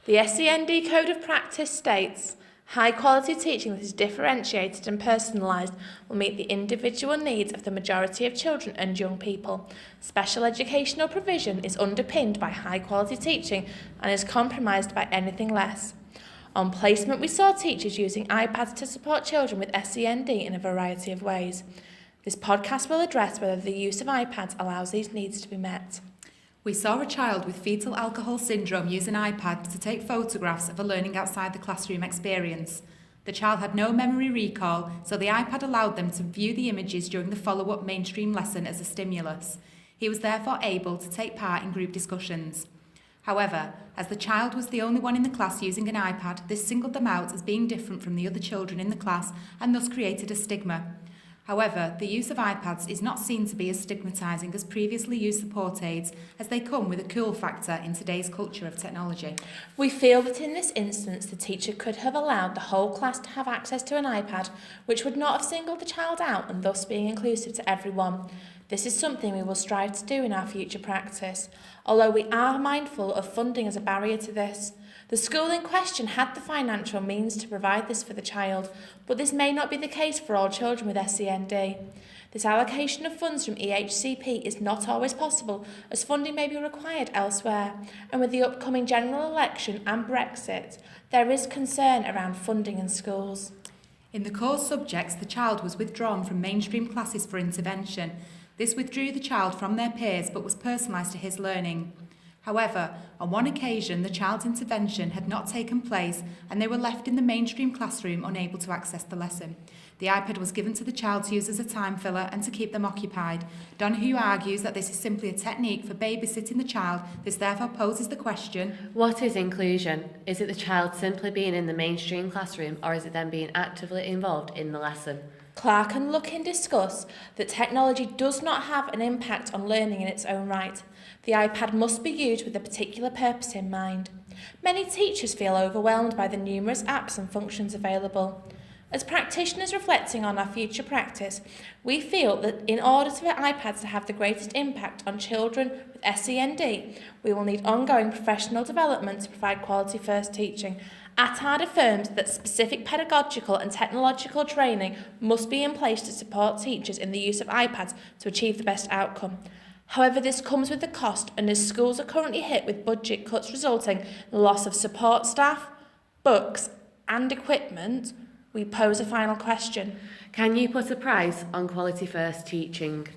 The SEND Code of Practice states, high-quality teaching that is differentiated and personalised will meet the individual needs of the majority of children and young people. Special educational provision is underpinned by high-quality teaching and is compromised by anything less. On placement, we saw teachers using iPads to support children with SEND in a variety of ways. This podcast will address whether the use of iPads allows these needs to be met. We saw a child with fetal alcohol syndrome use an iPad to take photographs of a learning outside the classroom experience. The child had no memory recall, so the iPad allowed them to view the images during the follow-up mainstream lesson as a stimulus. He was therefore able to take part in group discussions. However, as the child was the only one in the class using an iPad, this singled them out as being different from the other children in the class and thus created a stigma. However, the use of iPads is not seen to be as stigmatising as previously used support aids, as they come with a cool factor in today's culture of technology. We feel that in this instance, the teacher could have allowed the whole class to have access to an iPad, which would not have singled the child out and thus being inclusive to everyone. This is something we will strive to do in our future practice, although we are mindful of funding as a barrier to this. The school in question had the financial means to provide this for the child, but this may not be the case for all children with SEND. This allocation of funds from EHCP is not always possible, as funding may be required elsewhere, and with the upcoming general election and Brexit, there is concern around funding in schools. In the core subjects, the child was withdrawn from mainstream classes for intervention. This withdrew the child from their peers but was personalised to his learning. However, on one occasion, the child's intervention had not taken place and they were left in the mainstream classroom unable to access the lesson. The iPad was given to the child to use as a time filler and to keep them occupied. Donoghue argues that this is simply a technique for babysitting the child. This therefore poses the question: what is inclusion? Is it the child simply being in the mainstream classroom, or is it them being actively involved in the lesson? Clark and Luckin discuss that technology does not have an impact on learning in its own right. The iPad must be used with a particular purpose in mind. Many teachers feel overwhelmed by the numerous apps and functions available. As practitioners reflecting on our future practice, we feel that in order for iPads to have the greatest impact on children with SEND, we will need ongoing professional development to provide quality first teaching. ATAD affirms that specific pedagogical and technological training must be in place to support teachers in the use of iPads to achieve the best outcome. However, this comes with a cost, and as schools are currently hit with budget cuts resulting in the loss of support staff, books and equipment, we pose a final question. Can you put a price on quality first teaching?